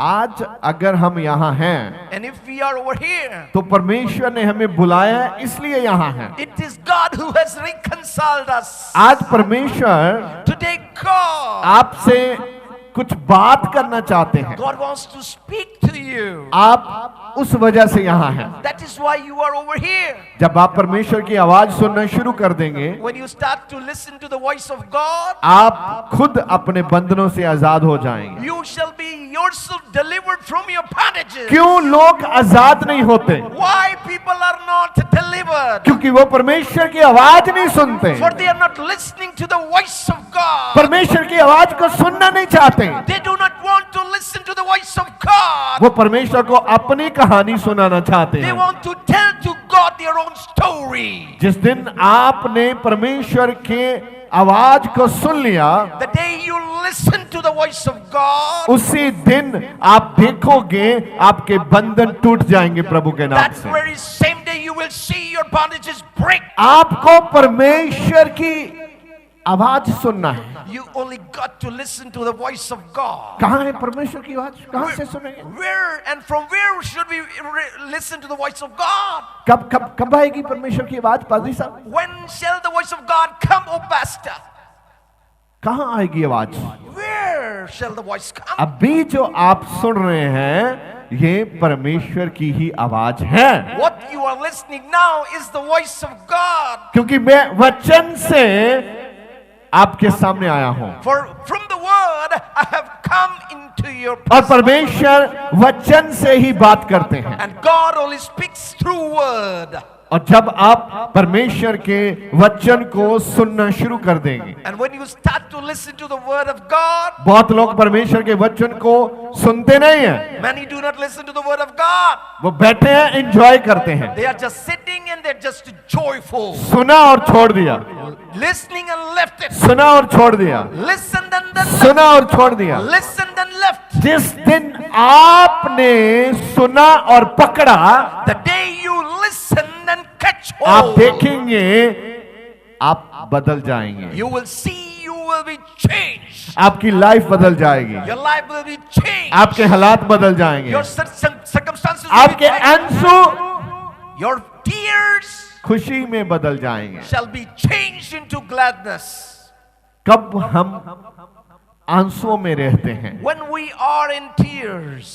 आज अगर हम यहाँ हैं, and if we are over here, तो परमेश्वर ने हमें बुलाया है, इसलिए यहाँ हैं। it is God who has reconciled us. आज परमेश्वर Today God, आपसे कुछ बात करना चाहते हैं। God wants to speak to you. आप उस वजह से यहाँ हैं। That is why you are over here. जब आप परमेश्वर की आवाज सुनना शुरू कर देंगे, When you start to listen to the voice of God, आप खुद अपने बंधनों से आजाद हो जाएंगे। you shall be yourself delivered from your bondages. क्यों लोग आजाद नहीं होते? Why people are not delivered? क्योंकि वो परमेश्वर की आवाज नहीं सुनते, For they are not listening to the voice of God. परमेश्वर की आवाज को सुनना नहीं चाहते। They do not want to listen to the voice of God. वो परमेश्वर को अपनी कहानी सुनाना चाहते They हैं। want to tell to God their own story. जिस दिन आपने परमेश्वर के आवाज को सुन लिया, The day you listen to the voice of God, उसी दिन आप देखोगे आपके बंधन टूट जाएंगे प्रभु के नाम that से। very same day you will see your bondages break. आपको परमेश्वर की आवाज सुनना है। You only got to listen to the voice of God. कहाँ है परमेश्वर की आवाज? कहाँ से सुनेंगे? Where and from where should we listen to the voice of God? कब कब कब आएगी परमेश्वर की आवाज पादरी साहब? When shall the voice of God come, O pastor? कहाँ आएगी आवाज? Where shall the voice come? अभी जो आप सुन रहे हैं ये परमेश्वर की ही आवाज है। What you are listening now is the voice of God. क्योंकि मैं वचन से आपके सामने आया हूं, For from the word I have come into your और presence. परमेश्वर वचन से ही बात करते हैं। And God only speaks through word. और जब आप परमेश्वर के वचन को सुनना शुरू कर देंगे, And when you start to listen to the word of God, बहुत लोग परमेश्वर के वचन को सुनते नहीं हैं, many do not listen to the word of God. वो बैठे हैं, एंजॉय करते हैं। They are just sitting and they're just joyful. सुना और छोड़ दिया, Listening and left it. सुना और छोड़ दिया, Listen and then left. सुना और छोड़ दिया। Listen then left. जिस दिन आपने सुना और पकड़ा, The day you listen and catch आप hold, देखेंगे आप बदल जाएंगे, you will see you will be changed. आपकी लाइफ बदल जाएगी, Your life will be changed. आपके हालात बदल जाएंगे, Your circumstances will be आपके changed. आंसू Your tears खुशी में बदल जाएंगे। shall be changed into gladness. कब हम आंसुओं में रहते हैं? When we are in tears,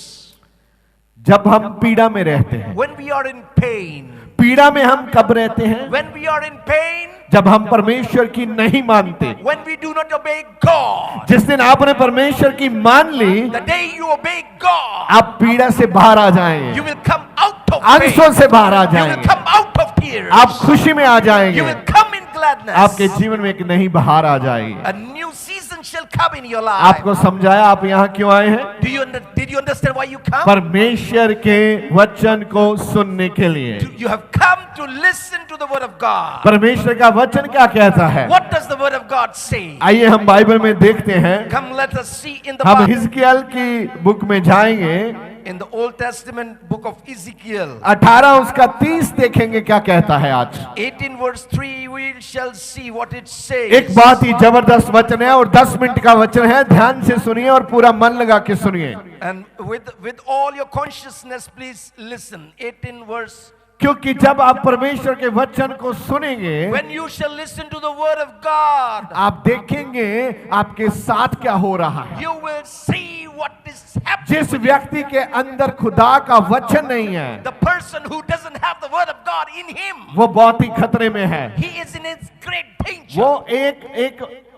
जब हम पीड़ा में रहते हैं। when we are in pain, पीड़ा में हम कब रहते हैं? when we are in pain, जब हम परमेश्वर की नहीं मानते। when we do not obey God. जिस दिन आपने परमेश्वर की मान ली, The day you obey God, आप पीड़ा से बाहर आ you जाएंगे, will come out of pain. आंसुओं से बाहर आ You will जाएंगे, come out of tears. आप खुशी में आ You जाएंगे, will come in gladness. आपके जीवन में एक नई बहार आ जाएगी। A new season shall come in your life. आपको समझाया आप यहाँ क्यों आए हैं? Did you understand why you come? परमेश्वर के वचन को सुनने के लिए। You have come to listen to the word of God. परमेश्वर का वचन क्या कहता है? What does the word of God say? आइए हम बाइबल में देखते हैं। Come, let us see in the हम Bible. हिजकिय्याल की बुक में जाएंगे, In the Old Testament book of Ezekiel, 18 उसका 30 देखेंगे क्या कहता है आज। 18 verse 3, we shall see what it says. एक बहुत ही जबरदस्त वचन है और 10 मिनट का वचन है, ध्यान से सुनिए और पूरा मन लगा के सुनिए, And with all your consciousness, please listen. 18 verse. क्योंकि जब आप परमेश्वर के वचन को सुनेंगे, When you shall listen to the word of God, आप देखेंगे आपके साथ क्या हो रहा है। you will see what is happening. जिस व्यक्ति के अंदर खुदा का वचन नहीं है, The person who doesn't have the word of God in him, वो बहुत ही खतरे में है। he is in his great danger. वो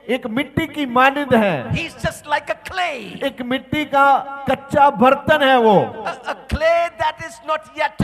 एक मिट्टी की मानद है, He's just like a clay. एक मिट्टी का कच्चा बर्तन है वो। A clay that is not yet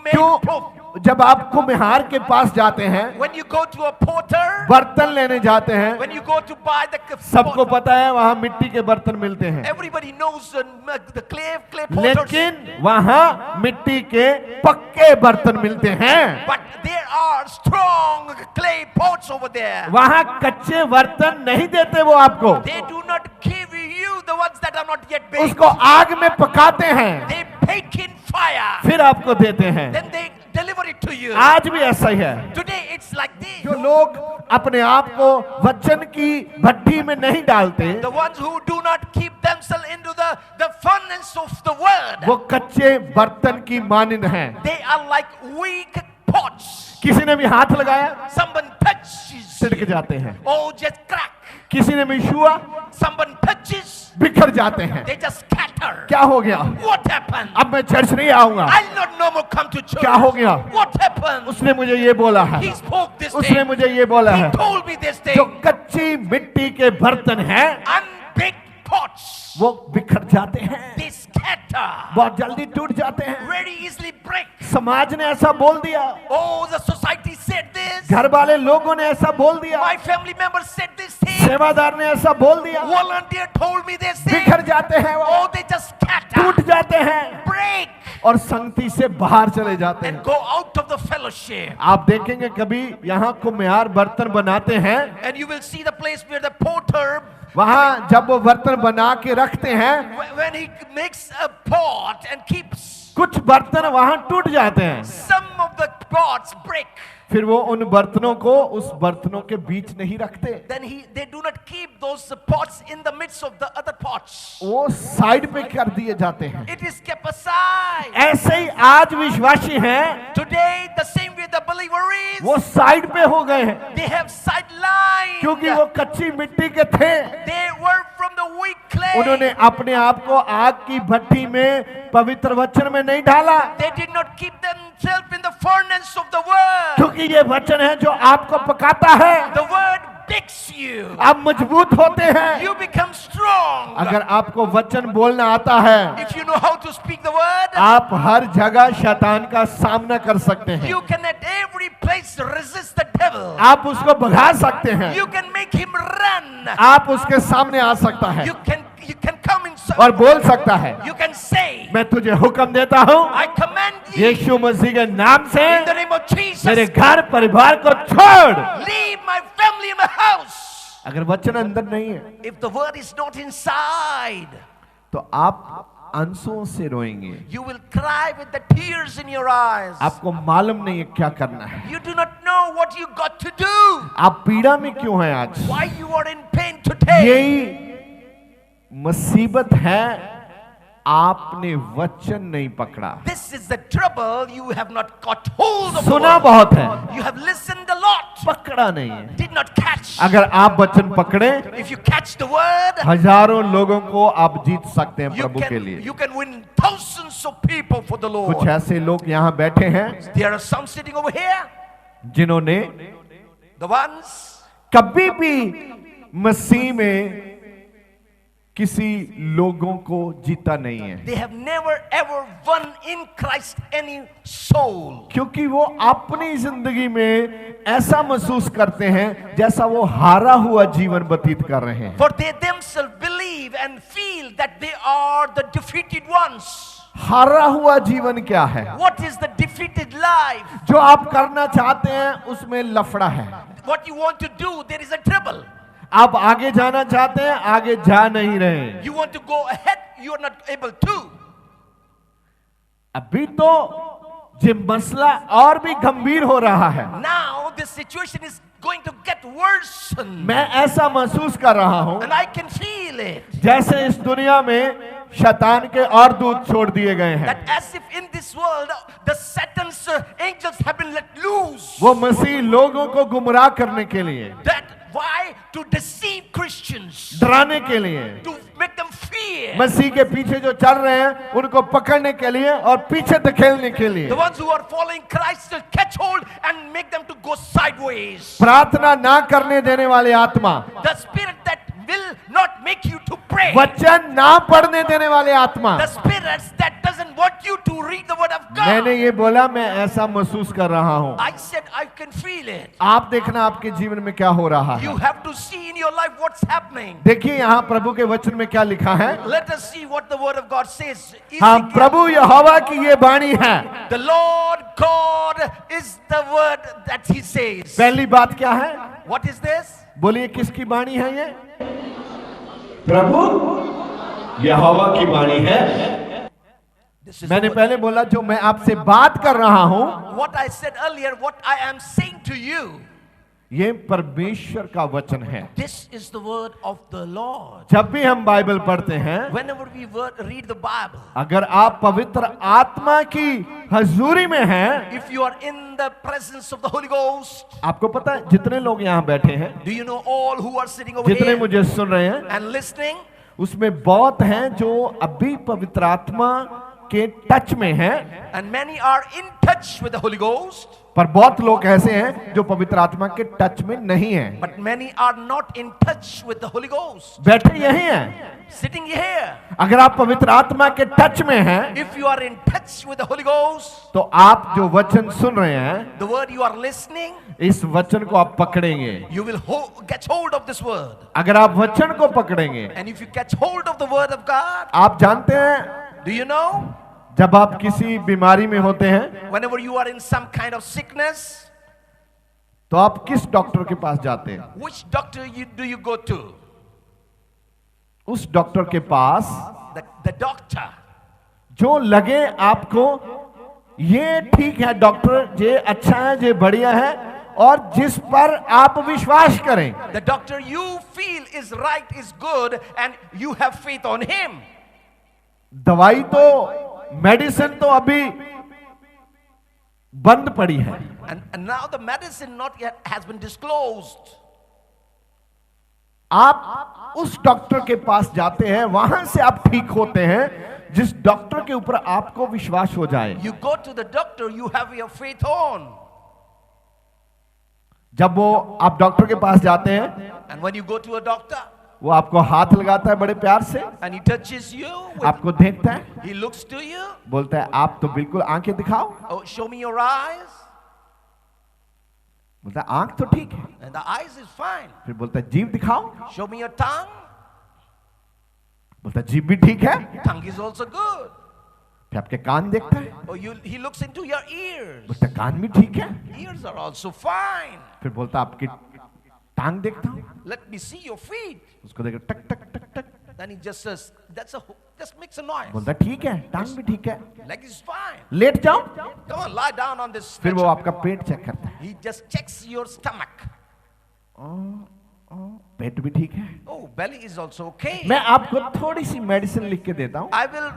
made क्यों? proof. जब आप कुम्हार के पास जाते हैं, When you go to a potter, बर्तन लेने जाते हैं, when you go to buy the सबको pot, पता है वहां मिट्टी के बर्तन मिलते हैं, everybody knows the clay potters. लेकिन वहां मिट्टी के पक्के बर्तन मिलते हैं। But there are strong clay pots over there. वहां कच्चे बर्तन नहीं देते वो आपको, They do not give you the ones that are not yet baked. उसको आग में पकाते हैं, They bake in fire. फिर आपको देते हैं। Then they deliver it to you. आज भी ऐसा ही है। Today it's like this. जो लोग अपने आप को वचन की भट्टी में नहीं डालते, The ones who do not keep themselves themselves into the furnace of the word. वो कच्चे बर्तन की मानिंद हैं। They are like weak pots. किसी ने भी हाथ लगाया Someone touches, तिड़क जाते हैं, oh, just crack. किसी ने भी छुआ Someone touches, बिखर जाते हैं। they just scatter. क्या हो गया? What happened? अब मैं चर्च नहीं आऊंगा। I'll not no more come to church. क्या हो गया? What happened? उसने मुझे ये बोला है, He spoke this उसने thing. मुझे ये बोला है। He told me this जो thing. कच्ची मिट्टी के बर्तन हैं Unbaked pots, वो बिखर जाते हैं, they scatter, बहुत जल्दी टूट जाते हैं। very easily break. समाज ने ऐसा बोल दिया, Oh, the society said this. घर वाले लोगों ने ऐसा बोल दिया, My family members said this thing. सेवादार ने ऐसा बोल दिया, Volunteer told me this thing. बिखर जाते हैं, वो Oh, they just scatter, टूट जाते हैं break, और संगति से बाहर चले जाते and हैं। go out of the fellowship. आप देखेंगे कभी यहाँ कुम्हार बर्तन बनाते हैं, And you will see the place where the potter, वहां जब वो बर्तन बना के रखते हैं, when he makes a pot and keeps, कुछ बर्तन वहां टूट जाते हैं, some of the pots break. फिर वो उन बर्तनों को उस बर्तनों के बीच नहीं रखते, Then they do not keep those pots in the midst of the other pots. वो साइड पे कर दिए जाते हैं। It is kept aside. ऐसे ही आज विश्वासी हैं, Today, the same way the believer is, वो साइड पे हो गए हैं, they have sidelined. क्योंकि वो कच्ची मिट्टी के थे। They were from the weak clay. उन्होंने अपने आप को आग की भट्टी में पवित्र वचन में नहीं डाला, They did not keep themselves in the furnace of the word. क्योंकि ये वचन है जो आपको पकाता है। The word bakes you. आप मजबूत होते हैं You become strong. अगर आपको वचन बोलना आता है। If you know how to speak the word, आप हर जगह शैतान का सामना कर सकते हैं, you can at every place resist the devil. आप उसको भगा सकते हैं, You can make him run. आप उसके सामने आ सकता है You can come in. और बोल सकता है, You can say, मैं तुझे हुक्म देता हूँ I command you यीशु मसीह के नाम से in the name of Jesus, मेरे घर परिवार को छोड़। leave my family and my house. अगर वचन अंदर नहीं है If the word is not inside, तो आप आंसुओं से रोएंगे, you will cry with the tears in your eyes. आपको मालूम नहीं है क्या करना है, You do not know what you got to do. आप पीड़ा में क्यों हैं आज। Why you are in pain today. यही मुसीबत है, आपने वचन नहीं पकड़ा। This is the trouble. You have not caught hold of the सुना word. बहुत है, You have listened a lot, पकड़ा नहीं है। did not catch. अगर आप वचन पकड़े, If you catch the word, हजारों लोगों को आप जीत सकते हैं you प्रभु के लिए। you can win thousands of people for the कुछ Lord. ऐसे लोग यहाँ बैठे हैं There are some sitting over here, जिन्होंने the ones कभी भी मसीह में किसी लोगों को जीता नहीं है, they have never ever won in Christ any soul. क्योंकि वो अपनी जिंदगी में ऐसा महसूस करते हैं जैसा वो हारा हुआ जीवन व्यतीत कर रहे हैं। For they themselves believe and feel that they are the defeated ones. हारा हुआ जीवन क्या है? What is the defeated life? जो आप करना चाहते हैं उसमें लफड़ा है। What you want to do, there is a trouble. आप आगे जाना चाहते हैं, आगे जा नहीं रहे। You want to go ahead, you are not able to. अभी तो ये मसला और भी गंभीर हो रहा है। Now this situation is going to get worse. मैं ऐसा महसूस कर रहा हूं And I can feel it. जैसे इस दुनिया में शैतान के और दूत छोड़ दिए गए हैं। That as if in this world, the Satan's angels have been let loose. वो मसीह लोगों को गुमराह करने के लिए, That why? To deceive Christians. डराने के लिए, To make them fear. मसीह के पीछे जो चल रहे हैं उनको पकड़ने के लिए और पीछे धकेलने के लिए। The ones who are following Christ will catch hold and make them to go sideways. प्रार्थना ना करने देने वाले आत्मा, The spirit that will not make you to pray. वचन ना पढ़ने देने वाले आत्मा। The spirits that doesn't want you to read the word of God. मैंने ये बोला, मैं ऐसा महसूस कर रहा हूँ। I said I can feel it. आप देखना आपके जीवन में क्या हो रहा है। You have to see in your life what's happening. देखिए यहाँ प्रभु के वचन में क्या लिखा है। Let us see what the word of God says. हाँ, Ezekiel, प्रभु यहोवा की ये वाणी है। the Lord God is the word that he says. पहली बात क्या है? What is this? बोलिए किसकी वाणी है ये? प्रभु यहोवा की वाणी है। This is मैंने what, पहले बोला जो मैं आपसे बात कर रहा हूं, what I said earlier, what I am saying to you. ये परमेश्वर का वचन है। This is the word of the Lord. जब भी हम बाइबल पढ़ते हैं, Whenever we read the Bible, अगर आप पवित्र आत्मा की हजूरी में हैं, if you are in the presence of the Holy Ghost, आपको पता है जितने लोग यहाँ बैठे हैं, do you know all who are sitting over जितने here मुझे सुन रहे हैं, and listening? उसमें बहुत हैं जो अभी पवित्र आत्मा के टच में हैं, And many are in touch with the Holy Ghost, पर बहुत लोग ऐसे हैं जो पवित्र आत्मा के टच में नहीं हैं। but many are not in touch with the Holy Ghost. बैठे यही हैं। Sitting here, अगर आप पवित्र आत्मा के टच में हैं, if you are in touch with the Holy Ghost, तो आप जो वचन सुन रहे हैं, the word you are listening, इस वचन को आप पकड़ेंगे। you will catch hold of this word. अगर आप वचन को पकड़ेंगे, And if you catch hold of the word of God, आप जानते हैं do you know? जब आप किसी बीमारी में होते हैं, Whenever you are in some kind of sickness, तो आप किस डॉक्टर के पास जाते हैं? which doctor do you go to? उस डॉक्टर के पास The doctor. जो लगे आपको ये ठीक है डॉक्टर, ये अच्छा है, ये बढ़िया है, और जिस पर आप विश्वास करें। The doctor you feel is right, is good, and you have faith on him. दवाई तो, मेडिसिन तो अभी बंद पड़ी है। And now the medicine not yet has been disclosed. आप उस डॉक्टर के पास जाते हैं, वहां से आप ठीक होते हैं जिस डॉक्टर के ऊपर आपको विश्वास हो जाए। You go to the doctor you have your faith on. जब वो आप डॉक्टर के पास जाते हैं, And when you go to a doctor वो आपको हाथ लगाता है बड़े प्यार से, and he touches you, आपको देखता है, he looks to you, बोलता है आप तो बिल्कुल आंखें दिखाओ। oh, show me your eyes, बोलता है आंख तो ठीक है। and the eyes is fine. फिर बोलता है जीभ दिखाओ। Show me your tongue, बोलता है जीभ भी ठीक है। tongue is also good. फिर आपके कान देखता है, Oh, he looks into your ears, बोलता है कान भी ठीक है। ears are also fine. फिर बोलता है आपकी टांग देखता हूं, Let me see your feet. उसको देख टक टक टक टक, Then he just says, just makes a noise. बोलता है ठीक है, टांग भी ठीक है। Leg is fine. लेट जाओ। Come on, lie down on this फिर वो stretcher. आपका पेट चेक करता है, He just checks your stomach. पेट भी ठीक है। Oh, belly is also okay. मैं आपको थोड़ी सी मेडिसिन लिख के देता हूं, I will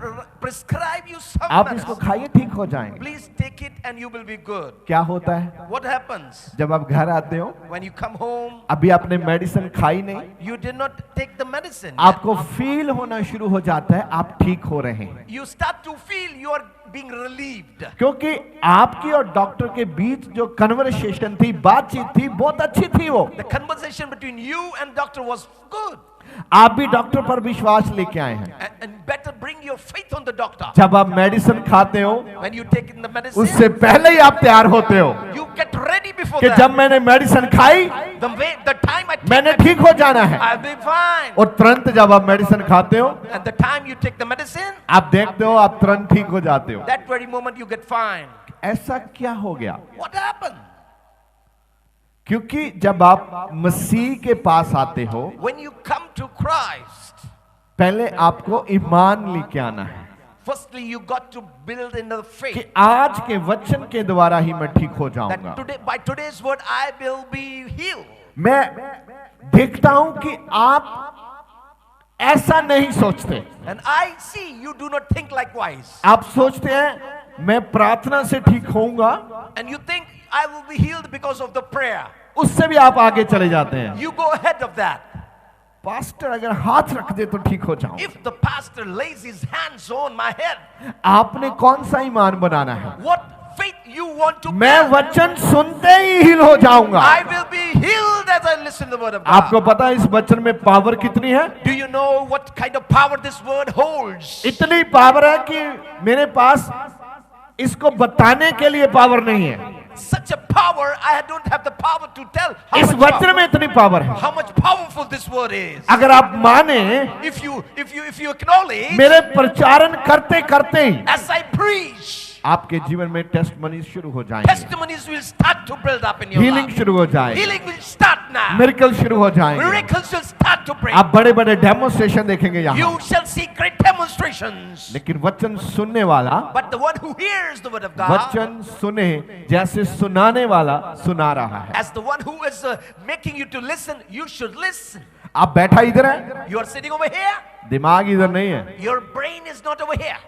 prescribe you some आप इसको medicine. खाइए, ठीक हो जाएंगे। Please take it and you will be good. क्या होता है What happens जब आप घर आते हो, when you come home? अभी आपने मेडिसिन खाई नहीं, You did not take the medicine. आपको फील होना शुरू हो जाता है आप ठीक हो रहे हैं, You start to feel you are being relieved. क्योंकि आपकी और डॉक्टर के बीच जो कन्वर्सेशन थी, बातचीत थी, बहुत अच्छी थी। वो The conversation between you and doctor was good. आप भी डॉक्टर पर विश्वास लेके आए हैं। And better bring your faith on the doctor. जब आप मेडिसिन खाते हो, When you take in the medicine, उससे पहले ही आप तैयार होते हो you get ready before कि that. जब मैंने मेडिसिन खाई, The time I take मैंने medicine, ठीक हो जाना है। I'll be fine. और तुरंत जब आप मेडिसिन खाते हो, And the time you take the medicine, आप देखते हो आप तुरंत ठीक हो जाते हो। that very moment you get fine. ऐसा क्या हो गया? What happened? क्योंकि जब आप मसीह के पास आते हो, When you come to Christ, पहले आपको ईमान लेके आना है firstly you got to build in the कि faith आज के वचन के द्वारा ही मैं ठीक हो जाऊंगा। that by today's word I will be healed. मैं देखता हूं कि आप ऐसा नहीं सोचते। And I see you do not think likewise. आप सोचते हैं मैं प्रार्थना से ठीक होऊंगा, And you think I will be healed because of the prayer. उससे भी आप आगे चले जाते हैं। You go ahead of that. Pastor अगर हाथ रख दे तो ठीक हो जाऊं। If the pastor lays his hands on my head, आपने कौन सा ईमान बनाना है? what faith you want to मैं build? वचन सुनते ही हील हो जाऊंगा। I will be healed as I listen to the word of God. आपको पता है इस वचन में पावर कितनी है? Do you know what kind of power this word holds? इतनी पावर है कि मेरे पास इसको बताने के लिए पावर नहीं है। Such a power, I don't have the power to tell इस वचन में इतनी पावर है। how much powerful this word is. अगर आप माने, If you acknowledge, मेरे प्रचारण करते करते ही as I preach, आपके जीवन में टेस्टमनी शुरू हो जाएंगे, Testimonies will start to build up in your healing life. शुरू हो जाएगी, Healing will start now. Miracle शुरू हो जाएंगे, Miracles will start to break. आप बड़े बड़े डेमोस्ट्रेशन देखेंगे यहाँ। You shall see great demonstrations. लेकिन वचन सुनने वाला But the one who hears the word of God, वचन सुने जैसे सुनाने वाला सुना रहा है। as the one who is making you to listen, you should listen. आप बैठा इधर है, You are sitting over here. दिमाग इधर नहीं है, Your brain is not over here.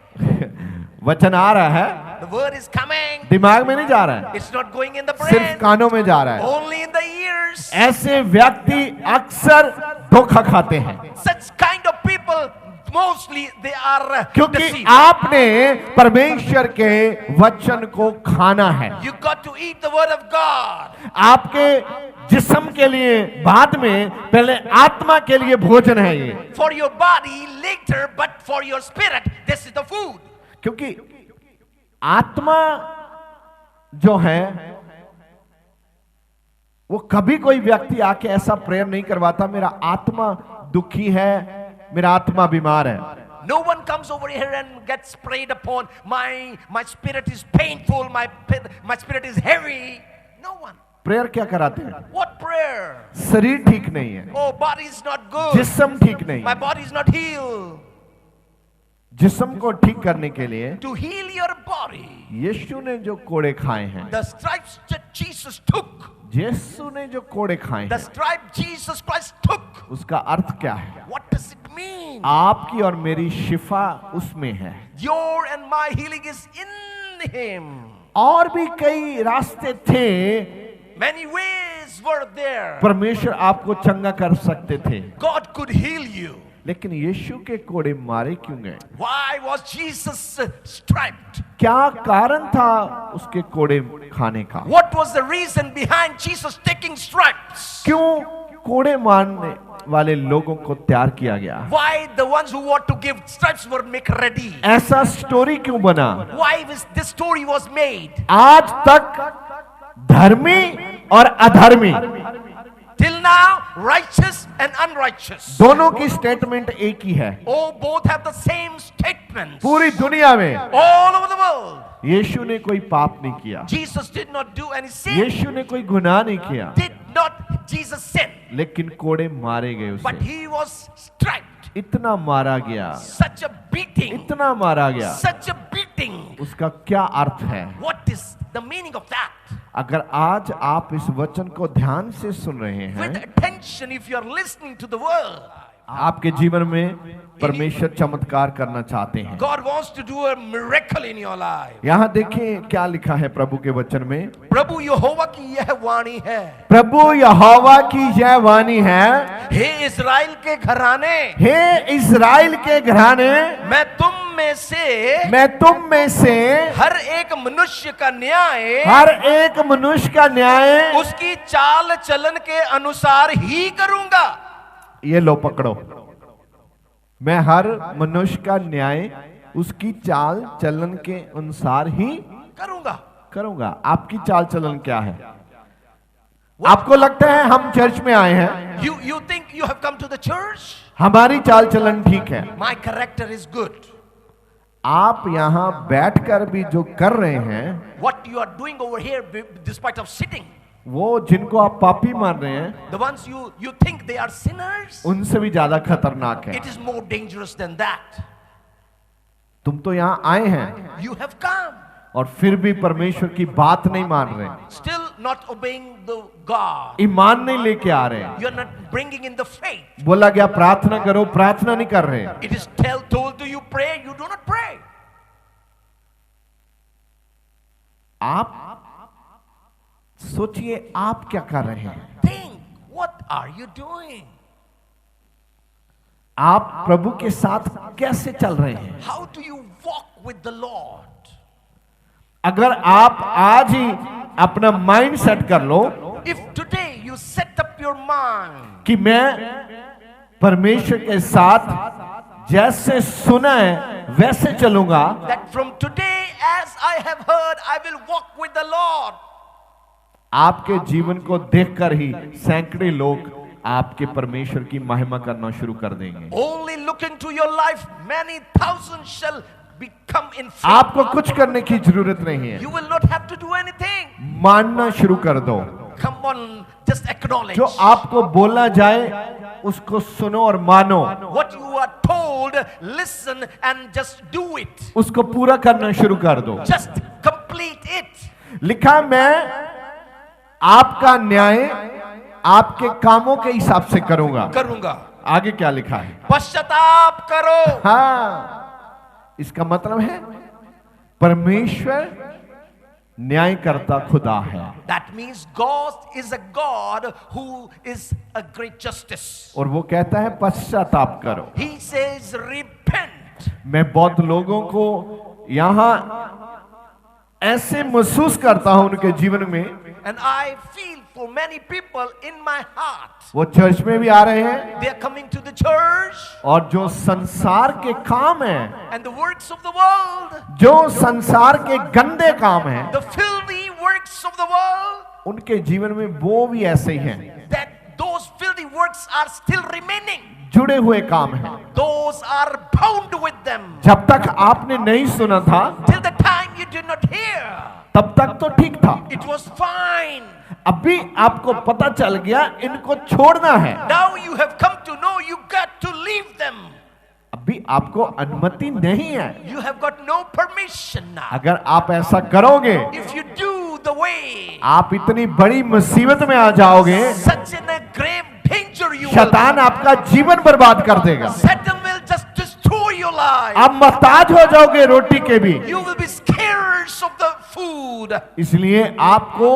वचन आ रहा है, The word is coming. दिमाग में नहीं जा रहा है, It's not going in the सिर्फ brain. कानों में जा रहा है। Only in the ears. ऐसे व्यक्ति अक्सर धोखा खाते हैं, Such kind of people, mostly they are क्योंकि deceived. आपने परमेश्वर के वचन को खाना है। You got to eat the word of God. आपके जिस्म के लिए बाद में, पहले आत्मा के लिए भोजन है ये, For your body later, but for your spirit, this is the food. क्योंकि आत्मा जो है वो कभी कोई व्यक्ति आके ऐसा प्रेयर नहीं करवाता, मेरा आत्मा दुखी है, मेरा आत्मा बीमार है। No one comes over here and gets prayed upon. My spirit is painful. My spirit is heavy. No one. Prayer क्या कराते हैं? What prayer? शरीर ठीक नहीं है, Oh, body is not good. जिस्म ठीक नहीं My है। body is not healed. जिस्म को ठीक करने के लिए To heal your body, यीशु ने जो कोड़े खाए हैं, the stripes that Jesus took, यीशु ने जो कोड़े खाए the हैं, stripe Jesus Christ took. उसका अर्थ क्या है? What does it mean? आपकी और मेरी शिफा उसमें है। Your and my healing is in Him. और भी कई रास्ते थे, Many ways were there. परमेश्वर आपको चंगा कर सकते थे, God could heal you. लेकिन यीशु के कोड़े मारे क्यों गए? Why was Jesus striped? क्या कारण था उसके कोड़े खाने का? What was the reason behind Jesus taking stripes? क्यों कोड़े मारने वाले लोगों को तैयार किया गया? Why the ones who want to give stripes were made ready? ऐसा स्टोरी क्यों बना? Why this story was made? आज तक धर्मी और अधर्मी Till now, righteous and unrighteous. दोनों की स्टेटमेंट एक ही है, Oh, both have the same statements. पूरी दुनिया में। All over the world. यीशु ने कोई पाप नहीं किया, Jesus did not do any sin. यीशु ने कोई गुनाह नहीं किया, Did not Jesus sin. लेकिन कोड़े मारे गए But उसे। he was striped. इतना मारा गया, Such a beating. इतना मारा गया, Such a beating. उसका क्या अर्थ है? What is the meaning of that? अगर आज आप इस वचन को ध्यान से सुन रहे With हैं, attention, if you are listening to the word, आपके जीवन में परमेश्वर चमत्कार करना चाहते हैं। God wants to do a miracle in your life. यहाँ देखिए क्या लिखा है प्रभु के वचन में। प्रभु यहोवा की यह वाणी है, प्रभु यहोवा की यह वाणी है, हे इज़राइल के घराने, हे इज़राइल के घराने, मैं तुम में से हर एक मनुष्य का न्याय, हर एक मनुष्य का न्याय उसकी चाल चलन के अनुसार ही करूंगा। ये लो पकड़ो, मैं हर मनुष्य का न्याय उसकी चाल चलन के अनुसार ही करूंगा। आपकी चाल चलन क्या है? आपको लगता है हम चर्च में आए हैं, You think you have come to the church? हमारी चाल चलन ठीक है। My character is good. आप यहाँ बैठकर भी जो कर रहे हैं, What you are doing over here, despite of sitting, वो जिनको आप पापी मान रहे हैं, the ones you think they are sinners, उनसे भी ज्यादा खतरनाक है। it is more dangerous than that. तुम तो यहाँ आए हैं You have come, और फिर भी परमेश्वर की बात नहीं मान रहे, still not obeying the God. ईमान नहीं लेके आ रहे। You are not bringing in the faith. बोला गया प्रार्थना करो, प्रार्थना नहीं कर रहे। It is told to you pray, you do not pray. आप सोचिए आप क्या कर रहे हैं? Think, what are you doing? आप प्रभु के साथ कैसे चल रहे हैं? How do you walk with the Lord? अगर आप आज ही अपना माइंड सेट कर लो If today you set up your mind कि मैं परमेश्वर के साथ जैसे सुना है वैसे चलूंगा, that from today as I have heard I will walk with the Lord, आपके जीवन को देखकर ही सैकड़े लोग आपके परमेश्वर की महिमा करना शुरू कर देंगे। only look into your life, many thousands shall become in faith. आपको कुछ करने की जरूरत नहीं है, You will not have to do anything. मानना शुरू कर दो। Come on, just acknowledge. जो आपको बोला जाए उसको सुनो और मानो, What you are told, listen and just do it. उसको पूरा करना शुरू कर दो। Just complete it. लिखा, मैं आपका न्याय आपके कामों के हिसाब से करूंगा। करूंगा। आगे क्या लिखा है? पश्चाताप करो। हाँ, इसका मतलब है परमेश्वर न्यायकर्ता खुदा है। That means God is a God who is a great justice. और वो कहता है पश्चाताप करो। He says repent. मैं बहुत लोगों को यहां ऐसे महसूस करता हूं उनके जीवन में, And I feel for many people in my heart. वो चर्च में भी आ रहे हैं They are coming to the church. और जो संसार के काम हैं, And the works of the world. जो संसार के गंदे काम हैं, The filthy works of the world. उनके जीवन में वो भी ऐसे ही हैं, That those filthy works are still remaining. जुड़े हुए काम हैं। Those are bound with them. जब तक आपने नहीं सुना था Till the time you did not hear. तब तक तो ठीक था, It was fine. अभी आपको पता चल गया इनको छोड़ना है, Now you have come to know you got to leave them. अभी आपको अनुमति नहीं है। You have got no permission now. अगर आप ऐसा करोगे If you do the way, आप इतनी बड़ी मुसीबत में आ जाओगे, such in a grave danger you will. शैतान आपका जीवन बर्बाद कर देगा। Satan will just destroy your life. आप मोहताज हो जाओगे रोटी के भी। You will be scarce of the food. इसलिए आपको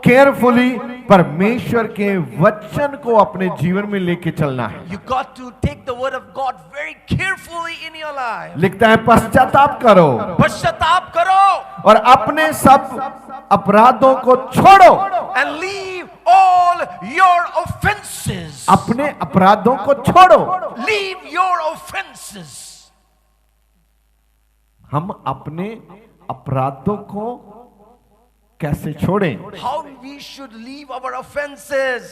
केयरफुली परमेश्वर के वचन को अपने जीवन में लेके चलना है। You got to take the word of God very carefully in your life. लिखता है पश्चाताप करो पश्चाताप करो और अपने सब अपराधों को छोड़ो। and leave all your offenses. अपने अपराधों को छोड़ो। Leave your offenses. हम अपने अपराधों को कैसे छोड़ें? How we should leave our offenses.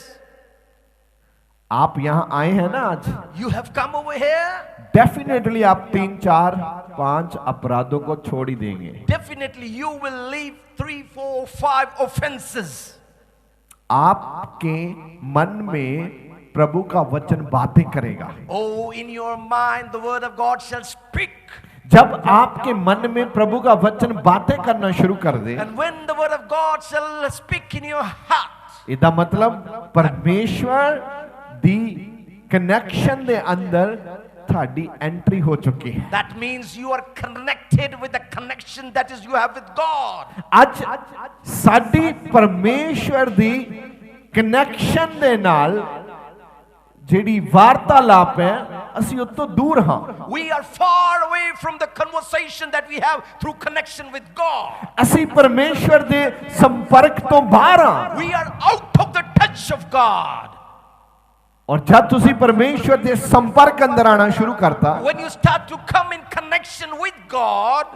आप यहां आए हैं ना आज, You have come over here. Definitely आप 3, 4, 5 अपराधों को छोड़ ही देंगे। Definitely you will leave 3, 4, 5 offenses. आपके मन में प्रभु का वचन बातें करेगा। Oh, in your mind the word of God shall speak. जब आपके मन में प्रभु का वचन बातें करना शुरू कर दे, And when the word of God shall speak in your heart, इसका मतलब परमेश्वर दी कनेक्शन दे अंदर थाड़ी एंट्री हो चुकी है। that means you are connected with the connection that is you have with God. ਅੱਜ ਸਾਡੀ ਪਰਮੇਸ਼ਵਰ ਦੀ ਕਨੈਕਸ਼ਨ ਦੇ ਨਾਲ ਜਿਹੜੀ ਵਾਰਤਾਲਾਪ ਹੈ ਅਸੀਂ ਉਸ ਤੋਂ ਦੂਰ ਹਾਂ। We are far away from the conversation that we have through connection with God. ਅਸੀਂ ਪਰਮੇਸ਼ਵਰ ਦੇ ਸੰਪਰਕ ਤੋਂ ਬਾਹਰ ਹਾਂ। We are out of the touch of God. ਔਰ ਜਦ ਤੁਸੀਂ ਪਰਮੇਸ਼ਵਰ ਦੇ ਸੰਪਰਕ ਅੰਦਰ ਆਣਾ ਸ਼ੁਰੂ ਕਰਤਾ, When you start to come in connection with God,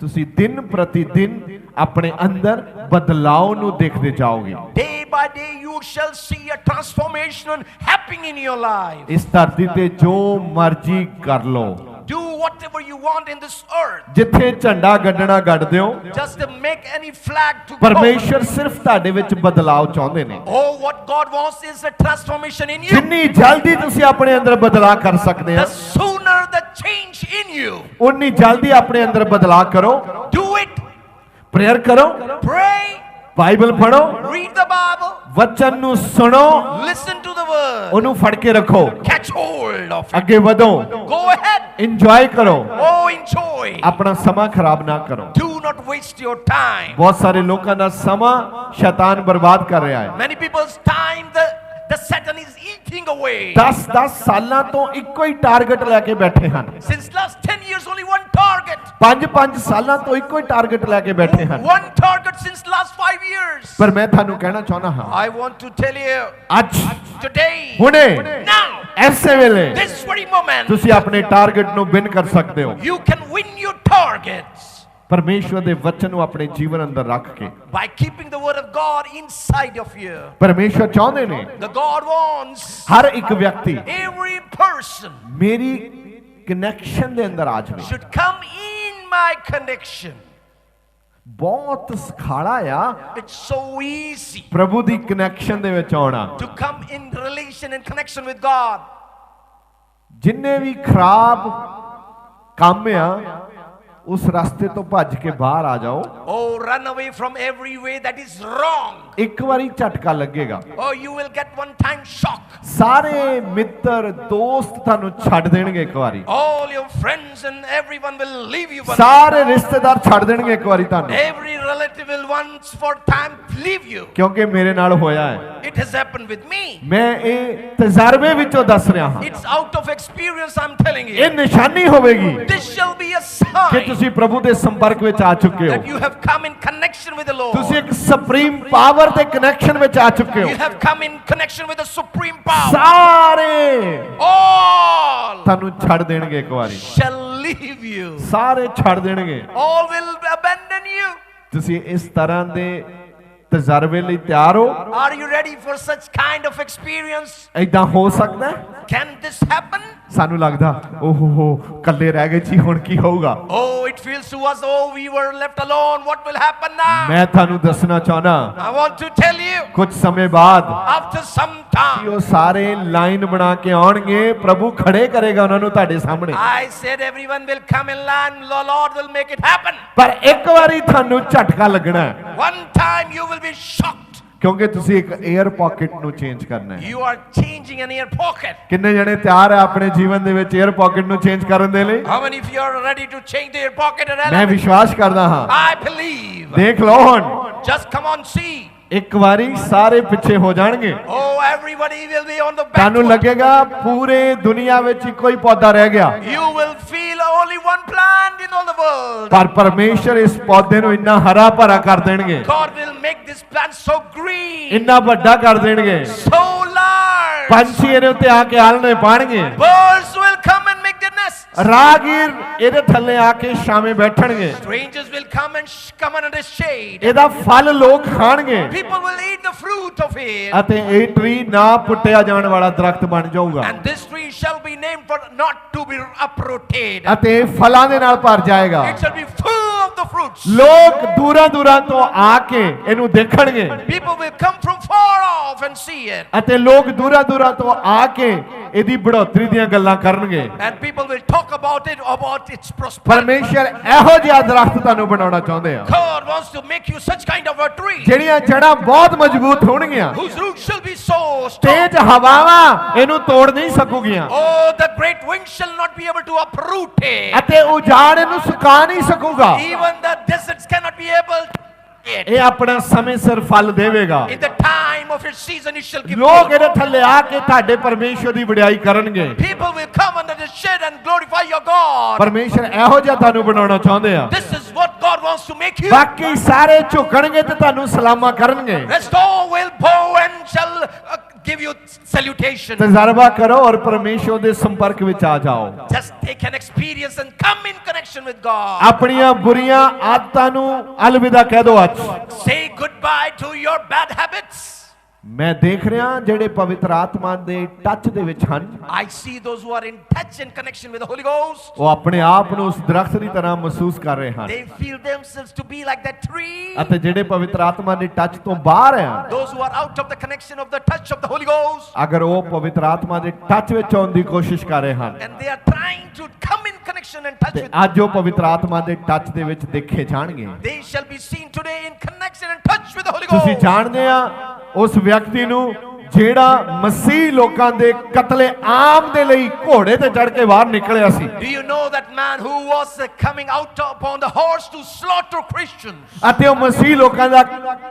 ਤੁਸੀਂ ਦਿਨ ਪ੍ਰਤੀ ਦਿਨ ਆਪਣੇ ਅੰਦਰ ਬਦਲਾਅ ਨੂੰ ਦੇਖਦੇ ਜਾਓਗੇ। day by day you shall see a transformation happening in your life. ਇਸ ਧਰਤੀ ਤੇ ਜੋ ਮਰਜ਼ੀ ਕਰ ਲਓ, Do whatever you want in this earth. ਜਿੱਥੇ ਝੰਡਾ ਗੱਡਣਾ ਗੱਡ ਦਿਓ। Just to make any flag to go. ਪਰਮੇਸ਼ਵਰ ਸਿਰਫ ਤੁਹਾਡੇ ਵਿੱਚ ਬਦਲਾਅ ਚਾਹੁੰਦੇ ਨੇ। Oh, what God wants is a transformation in you. ਜਿੰਨੀ ਜਲਦੀ ਤੁਸੀਂ ਆਪਣੇ ਅੰਦਰ ਬਦਲਾਅ ਕਰ ਸਕਦੇ The ਆ, sooner the change in you. ਉਨੀ ਜਲਦੀ ਆਪਣੇ ਅੰਦਰ ਬਦਲਾਅ ਕਰੋ। Do it. ਪ੍ਰੇਅਰ ਕਰੋ, Pray. ਬਾਈਬਲ ਪੜੋ, Read the Bible. ਵਚਨ ਨੂੰ ਸੁਣੋ, Listen to the word. ਉਹਨੂੰ ਫੜ ਕੇ ਰੱਖੋ, Catch hold of it. ਅੱਗੇ ਵਧੋ, Go ahead. ਇੰਜੋਏ ਕਰੋ, Oh, enjoy. ਆਪਣਾ ਸਮਾਂ ਖਰਾਬ ਨਾ ਕਰੋ। Do not waste your time. ਬਹੁਤ ਸਾਰੇ ਲੋਕਾਂ ਦਾ ਸਮਾਂ ਸ਼ੈਤਾਨ ਬਰਬਾਦ ਕਰ ਰਿਹਾ ਹੈ। Many people's time the Satan is eating away. 10 ਸਾਲਾਂ ਤੋਂ ਇੱਕੋ ਹੀ ਟਾਰਗੇਟ ਲੈ ਕੇ ਬੈਠੇ ਹਨ। Since last 10 years only one target. 5 ਸਾਲਾਂ ਤੋਂ ਇੱਕੋ ਹੀ ਟਾਰਗੇਟ ਲੈ ਕੇ ਬੈਠੇ ਹਨ। One target since last 5 years. ਪਰ ਮੈਂ ਤੁਹਾਨੂੰ ਕਹਿਣਾ ਚਾਹੁੰਦਾ ਹਾਂ, I want to tell you ਅੱਜ today, ਹੁਣੇ now, ਐਸੇ ਵੇਲੇ this very moment, ਤੁਸੀਂ ਆਪਣੇ ਟਾਰਗੇਟ ਨੂੰ ਵਿਨ ਕਰ ਸਕਦੇ ਹੋ। you can win your targets ਪਰਮੇਸ਼ਵਰ ਦੇ ਵਚਨ ਨੂੰ ਆਪਣੇ ਜੀਵਨ ਅੰਦਰ ਰੱਖ ਕੇ। by keeping the word of God inside of you. ਪਰਮੇਸ਼ਵਰ ਚਾਹੁੰਦੇ ਨੇ The God wants ਹਰ ਇੱਕ ਵਿਅਕਤੀ every person ਮੇਰੀ ਕਨੈਕਸ਼ਨ ਦੇ ਅੰਦਰ ਆ ਜਾਵੇ, should come in my connection. ਬਹੁਤ ਸਖਾਲਾ ਆ It's so easy ਪ੍ਰਭੂ ਦੀ ਕਨੈਕਸ਼ਨ ਦੇ ਵਿੱਚ ਆਉਣਾ। to come in relation and connection with God. ਜਿੰਨੇ ਵੀ ਖਰਾਬ ਕੰਮ ਆ ਉਸ ਰਸਤੇ ਤੋਂ ਭੱਜ ਕੇ ਬਾਹਰ ਆ ਜਾਓ। Oh, run away from every way that is wrong. ਇੱਕ ਵਾਰੀ ਝਟਕਾ ਲੱਗੇਗਾ, Oh, you will get one time shock. ਸਾਰੇ ਮਿੱਤਰ ਦੋਸਤ ਤੁਹਾਨੂੰ ਛੱਡ ਦੇਣਗੇ ਇੱਕ ਵਾਰੀ, All your friends and everyone will leave you. ਸਾਰੇ ਰਿਸ਼ਤੇਦਾਰ ਛੱਡ ਦੇਣਗੇ ਇੱਕ ਵਾਰੀ ਤੁਹਾਨੂੰ, Every relative will once for time leave you. ਕਿਉਂਕਿ ਮੇਰੇ ਨਾਲ ਹੋਇਆ ਹੈ। It has happened with me. ਮੈਂ ਇਹ ਤਜਰਬੇ ਵਿੱਚੋਂ ਦੱਸ ਰਿਹਾ ਹਾਂ, It's out of experience I'm telling ਇਹ you. ਨਿਸ਼ਾਨੀ ਹੋਵੇਗੀ This shall be a ਕਿ sign ਤੁਸੀਂ ਪ੍ਰਭੂ ਦੇ ਸੰਪਰਕ ਵਿੱਚ ਆ ਚੁੱਕੇ that ਹੋ, you have come in connection with the Lord. ਤੁਸੀਂ ਇੱਕ ਸੁਪਰੀਮ ਪਾਵਰ ਦੇ ਕਨੈਕਸ਼ਨ ਵਿੱਚ ਆ ਚੁੱਕੇ ਹੋ। You have come in connection with the supreme power. ਸਾਰੇ All ਤੁਹਾਨੂੰ ਛੱਡ ਦੇਣਗੇ ਇੱਕ ਵਾਰੀ, shall leave you. ਸਾਰੇ ਛੱਡ ਦੇਣਗੇ। All will abandon you. ਤੁਸੀਂ ਇਸ ਤਰ੍ਹਾਂ ਦੇ ਤਜਰਬੇ ਲਈ ਤਿਆਰ ਹੋ? Are you ready for such kind of experience? ਏਦਾਂ ਹੋ ਸਕਦਾ ਹੈ? Can this happen? ਸਾਨੂੰ ਲੱਗਦਾ ਓਹੋ ਕੱਲੇ ਰਹਿ ਗਏ ਜੀ, ਹੁਣ ਕੀ ਹੋਊਗਾ? Oh, it feels to us, oh, we were left alone. What will happen now? ਮੈਂ ਤੁਹਾਨੂੰ ਦੱਸਣਾ ਚਾਹਨਾ I want to tell you, ਕੁਝ ਸਮੇਂ ਬਾਅਦ after some ਕਿ time, ਉਹ ਸਾਰੇ ਲਾਈਨ ਬਣਾ ਕੇ ਆਉਣਗੇ, ਪ੍ਰਭੂ ਖੜੇ ਕਰੇਗਾ ਉਹਨਾਂ ਨੂੰ ਤੁਹਾਡੇ ਸਾਹਮਣੇ। I said everyone will come in line, the Lord will make it happen. ਪਰ ਇੱਕ ਵਾਰੀ ਤੁਹਾਨੂੰ ਝਟਕਾ ਲੱਗਣਾ ਹੈ, One time you will be shocked. ਕਿਉਂਕਿ ਤੁਸੀਂ ਇੱਕ 에ਅਰ ਪਾਕਟ ਨੂੰ ਚੇਂਜ ਕਰਨਾ ਹੈ। You are changing an ear pocket. ਕਿੰਨੇ ਜਣੇ ਤਿਆਰ ਹੈ ਆਪਣੇ ਜੀਵਨ ਦੇ ਵਿੱਚ 에ਅਰ ਪਾਕਟ ਨੂੰ ਚੇਂਜ ਕਰਨ ਦੇ ਲਈ? How many of you are ready to change the ear pocket and ਮੈਂ element? ਵਿਸ਼ਵਾਸ ਕਰਦਾ ਹਾਂ। I believe. ਦੇਖ ਲਓ ਹੁਣ, Just come on, see. ਇੱਕ ਵਾਰੀ ਸਾਰੇ ਪਿੱਛੇ ਹੋ ਜਾਣਗੇ, Oh, everybody will be on the back ਤੁਹਾਨੂੰ foot. ਲੱਗੇਗਾ ਪੂਰੇ ਦੁਨੀਆ ਵਿੱਚ ਇੱਕੋ ਹੀ ਪੌਦਾ ਰਹਿ ਗਿਆ, You will feel only one plant in all the world. ਪਰ ਪਰਮੇਸ਼ਰ ਇਸ ਪੌਦੇ ਨੂੰ ਇੰਨਾ ਹਰਾ ਭਰਾ ਕਰ ਦੇਣਗੇ, God will make this plant so green, ਇੰਨਾ ਵੱਡਾ ਕਰ ਦੇਣਗੇ, so large. ਪੰਛੀ ਇਹਦੇ ਉੱਤੇ ਆ ਕੇ ਆਲਣੇ ਪਾਣਗੇ, Birds will come and make their nests. ਰਾਹਗੀਰ ਇਹਦੇ ਥੱਲੇ ਆ ਕੇ ਸ਼ਾਮੇ ਬੈਠਣਗੇ, Strangers will come and come under the shade. ਇਹਦਾ ਫਲ ਲੋਕ ਖਾਣਗੇ, People will eat the fruit of it. ਅਤੇ ਇਹ ਟਰੀ ਨਾ ਪੁੱਟਿਆ ਜਾਣ ਵਾਲਾ ਦਰਖਤ ਬਣ ਜਾਊਗਾ, And this tree shall be named for not to be uprooted. ਅਤੇ ਇਹ ਫਲਾਂ ਦੇ ਨਾਲ ਭਰ ਜਾਏਗਾ। It shall be full of the fruits. ਲੋਕ ਦੂਰਾਂ ਦੂਰਾਂ ਤੋਂ ਆ ਕੇ ਇਹਨੂੰ ਦੇਖਣਗੇ, People will come from far off and see it. ਅਤੇ ਲੋਕ ਦੂਰਾਂ ਦੂਰਾਂ ਤੋਂ ਆ ਕੇ ਇਹਦੀ ਬੜੋਤਰੀ ਦੀਆਂ ਗੱਲਾਂ ਕਰਨਗੇ। And people will talk about it, about its prosperity. ਪਰਮੇਸ਼ਰ ਇਹੋ ਜਿਹਾ ਦਰਖਤ ਤੁਹਾਨੂੰ ਬਣਾਉਣਾ ਚਾਹੁੰਦੇ ਆ, God wants to make you such kind of a tree ਜਿਹੜੀਆਂ ਜੜ੍ਹਾਂ ਬਹੁਤ ਮਜ਼ਬੂਤ ਹੋਣਗੀਆਂ, whose roots shall be so strong. ਤੇਜ਼ ਹਵਾਵਾਂ ਇਹਨੂੰ ਤੋੜ ਨਹੀਂ ਸਕੂਗੀਆਂ, Oh, the great wind shall not be able to uproot it. ਅਤੇ ਉਜਾੜ ਇਹਨੂੰ ਸੁਕਾ ਨਹੀਂ ਸਕੂਗਾ। Even the deserts cannot be able to it. ਇਹ ਆਪਣਾ ਸਮੇਂ ਸਿਰ ਫਲ ਦੇਵੇਗਾ। In the time of its season it shall give ਲੋਕ fruit. ਇਹਦੇ ਥੱਲੇ ਆ ਕੇ ਤੁਹਾਡੇ ਪਰਮੇਸ਼ਰ ਦੀ ਵਡਿਆਈ ਕਰਨਗੇ। People will come under the shade and glorify your God. ਪਰਮੇਸ਼ਰ ਇਹੋ ਜਿਹਾ ਤੁਹਾਨੂੰ ਬਣਾਉਣਾ ਚਾਹੁੰਦੇ ਆ। This is what God wants to make you. ਬਾਕੀ ਸਾਰੇ ਝੁਕਣਗੇ ਤੇ ਤੁਹਾਨੂੰ ਸਲਾਮਾ ਕਰਨਗੇ। Rest all will bow and shall give you salutation. ਤਜਰਬਾ ਕਰੋ ਔਰ ਪਰਮੇਸ਼ਰ ਦੇ ਸੰਪਰਕ ਵਿੱਚ ਆ ਜਾਓ। Just take an experience and come in connection with God. ਆਪਣੀਆਂ ਬੁਰੀਆਂ ਆਦਤਾਂ ਨੂੰ ਅਲਵਿਦਾ ਕਹਿ ਦਿਓ ਅੱਜ। Say goodbye to your bad habits. ਮੈਂ ਦੇਖ ਰਿਹਾ ਜਿਹੜੇ ਪਵਿੱਤਰ ਆਤਮਾ ਦੇ ਟੱਚ ਦੇ ਵਿੱਚ ਹਨ, I see those who are in touch and connection with the Holy Ghost. ਉਹ ਆਪਣੇ ਆਪ ਨੂੰ ਉਸ ਦਰਖਤ ਦੀ ਤਰ੍ਹਾਂ ਮਹਿਸੂਸ ਕਰ ਰਹੇ ਹਨ, They feel themselves to be like that tree. ਅਤੇ ਜਿਹੜੇ ਪਵਿੱਤਰ ਆਤਮਾ ਦੇ ਟੱਚ ਤੋਂ ਬਾਹਰ ਆ, Those who are out of the connection of the touch of the Holy Ghost. ਅਗਰ ਉਹ ਪਵਿੱਤਰ ਆਤਮਾ ਦੇ ਟੱਚ ਵਿੱਚ ਆਉਣ ਦੀ ਕੋਸ਼ਿਸ਼ ਕਰ ਰਹੇ ਹਨ, And they are trying to come in connection and touch ਤੇ with ਅੱਜ ਉਹ ਪਵਿੱਤਰ ਆਤਮਾ ਦੇ ਟੱਚ ਦੇ ਵਿੱਚ ਦੇਖੇ ਜਾਣਗੇ। They shall be seen today in connection and touch with the Holy Ghost. ਤੁਸੀਂ ਜਾਣਦੇ ਆ ਉਸ ਵਿਅਕਤੀ ਨੂੰ ਜਿਹੜਾ ਮਸੀਹ ਲੋਕਾਂ ਦੇ ਕਤਲੇ ਆਮ ਦੇ ਲਈ ਘੋੜੇ ਤੇ ਚੜ ਕੇ ਬਾਹਰ ਨਿਕਲਿਆ ਸੀ। Do you know that man who was coming out upon the horse to slaughter Christians? ਅਤੇ ਉਹ ਮਸੀਹ ਲੋਕਾਂ ਦਾ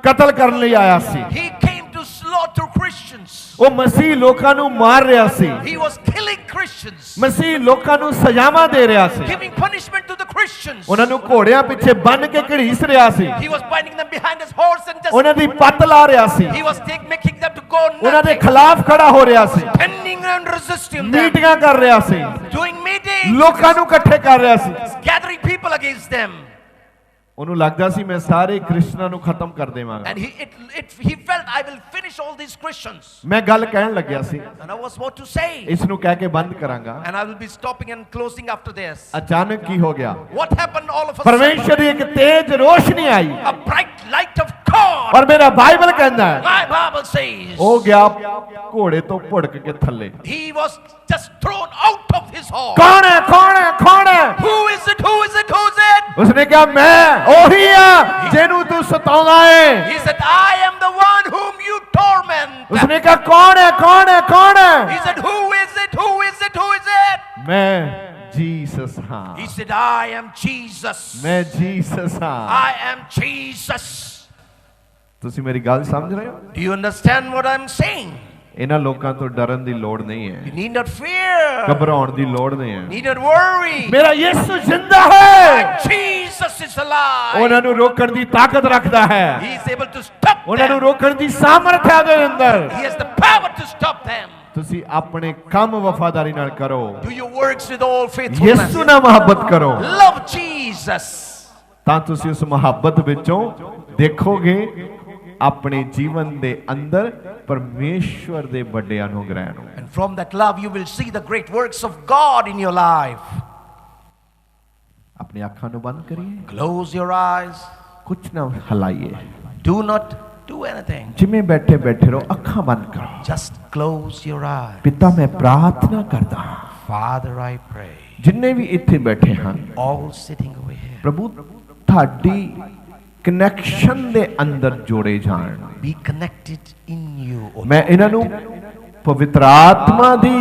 ਕਤਲ ਕਰਨ ਲਈ ਆਇਆ ਸੀ। He came to slaughter Christians. ਉਹ ਮਸੀਹ ਲੋਕਾਂ ਨੂੰ ਮਾਰ ਰਿਹਾ ਸੀ, He was killing Christians, ਮਸੀਹ ਲੋਕਾਂ ਨੂੰ ਸਜ਼ਾਵਾਂ ਦੇ ਰਿਹਾ ਸੀ, giving punishment to the Christians. ਉਹਨਾਂ ਨੂੰ ਘੋੜਿਆਂ ਪਿੱਛੇ ਬੰਨ੍ਹ ਕੇ ਘੜੀਸ ਰਿਹਾ ਸੀ, He was binding them behind his horse and just ਉਹਨਾਂ ਦੀ ਪੱਤ ਲਾ ਰਿਹਾ ਸੀ, he was making them to go ਉਹਨਾਂ ਦੇ nothing, ਖਿਲਾਫ ਖੜਾ ਹੋ ਰਿਹਾ ਸੀ, standing and resisting them, ਮੀਟਿੰਗਾਂ ਕਰ ਰਿਹਾ ਸੀ, doing meetings, ਲੋਕਾਂ ਨੂੰ ਇਕੱਠੇ ਕਰ ਰਿਹਾ ਸੀ। gathering people against them. ਉਹਨੂੰ ਲੱਗਦਾ ਸੀ ਮੈਂ ਸਾਰੇ ਕ੍ਰਿਸਚਨਾਂ ਨੂੰ ਖਤਮ ਕਰ ਦੇਵਾਂਗਾ And he felt, I will finish all these Christians. ਮੈਂ ਗੱਲ ਕਹਿਣ ਲੱਗਿਆ ਸੀ And I was about to say. ਇਸ ਨੂੰ ਕਹਿ ਕੇ ਬੰਦ ਕਰਾਂਗਾ And I will be stopping and closing after this. ਅਚਾਨਕ ਕੀ ਹੋ ਗਿਆ What happened all of a sudden? ਪਰਮੇਸ਼ਰ ਦੀ ਇੱਕ ਤੇਜ਼ ਰੋਸ਼ਨੀ ਆਈ A bright light of God. ਔਰ ਮੇਰਾ ਬਾਈਬਲ ਕਹਿੰਦਾ ਹੈ My Bible says. ਉਹ ਗਿਆ ਘੋੜੇ ਤੋਂ ਭੁੜਕ ਕੇ ਥੱਲੇ He was just thrown out of his horse. ਕੌਣ ਹੈ ਕੌਣ ਹੈ ਕੌਣ ਹੈ Who is it? Who is it? Who is it? ਉਸਨੇ ਕਿਹਾ ਮੈਂ ਉਹੀ ਆ ਜਿਹਨੂੰ ਤੂੰ ਸਤਾਉਂਦਾ ਹੈ He said, I am the one whom you torment. ਉਸਨੇ ਕਿਹਾ ਕੌਣ ਹੈ ਕੌਣ ਹੈ ਕੌਣ He ਹੈ said, who is it? Who is it? Who is it? ਮੈਂ ਜੀਸਸ ਹਾਂ He said, I am Jesus. ਮੈਂ ਜੀਸਸ ਹਾਂ I am Jesus. ਤੁਸੀਂ ਮੇਰੀ ਗੱਲ ਸਮਝ ਰਹੇ ਹੋ Do you understand what I'm saying? ਇਹਨਾਂ ਲੋਕਾਂ ਤੋਂ ਡਰਨ ਦੀ ਲੋੜ ਨਹੀਂ You ਹੈ need not fear. ਘਬਰਾਉਣ ਦੀ ਲੋੜ ਨਹੀਂ ਹੈ Need not worry. ਮੇਰਾ ਯਿਸੂ ਜ਼ਿੰਦਾ ਹੈ Jesus is alive. ਉਹਨਾਂ ਨੂੰ ਰੋਕਣ ਦੀ ਤਾਕਤ ਰੱਖਦਾ ਹੈ He is able to stop ਉਹਨਾਂ ਨੂੰ them. ਰੋਕਣ ਦੀ ਸਾਮਰਥ ਹੈ ਉਹਦੇ ਅੰਦਰ He has the power to stop them. ਤੁਸੀਂ ਆਪਣੇ ਕੰਮ ਵਫਾਦਾਰੀ ਨਾਲ ਕਰੋ Do your works with all faithfulness. ਯਿਸੂ ਨਾਲ ਮੁਹੱਬਤ ਕਰੋ Love Jesus. ਤਾਂ ਤੁਸੀਂ ਉਸ ਮੁਹੱਬਤ ਵਿੱਚੋਂ ਦੇਖੋਗੇ ਆਪਣੇ ਜੀਵਨ ਦੇ ਅੰਦਰ ਪਰਮੇਸ਼ਵਰ ਦੇ ਵੱਡੇ ਅਨੁਗ੍ਰਹਿ ਨੂੰ And from that love you will see the great works of God in your life. ਆਪਣੀ ਅੱਖਾਂ ਨੂੰ ਬੰਦ ਕਰੀਏ Close your eyes. ਕੁਝ ਨਾ ਹਲਾਈਏ Do not do anything. ਜਿਵੇਂ ਬੈਠੇ ਬੈਠੇ ਰਹੋ ਅੱਖਾਂ ਬੰਦ ਕਰੋ Just close your eyes. ਪਿਤਾ ਮੈਂ ਪ੍ਰਾਰਥਨਾ ਕਰਦਾ ਹਾਂ Father, I pray. ਜਿੰਨੇ ਵੀ ਇੱਥੇ ਬੈਠੇ ਹਨ All sitting over here. ਪ੍ਰਭੂ ਤੁਹਾਡੀ ਕਨੈਕਸ਼ਨ ਦੇ ਅੰਦਰ ਜੋੜੇ ਜਾਣ Be connected in you. O ਮੈਂ ਇਹਨਾਂ ਨੂੰ ਪਵਿੱਤਰ ਆਤਮਾ ਦੀ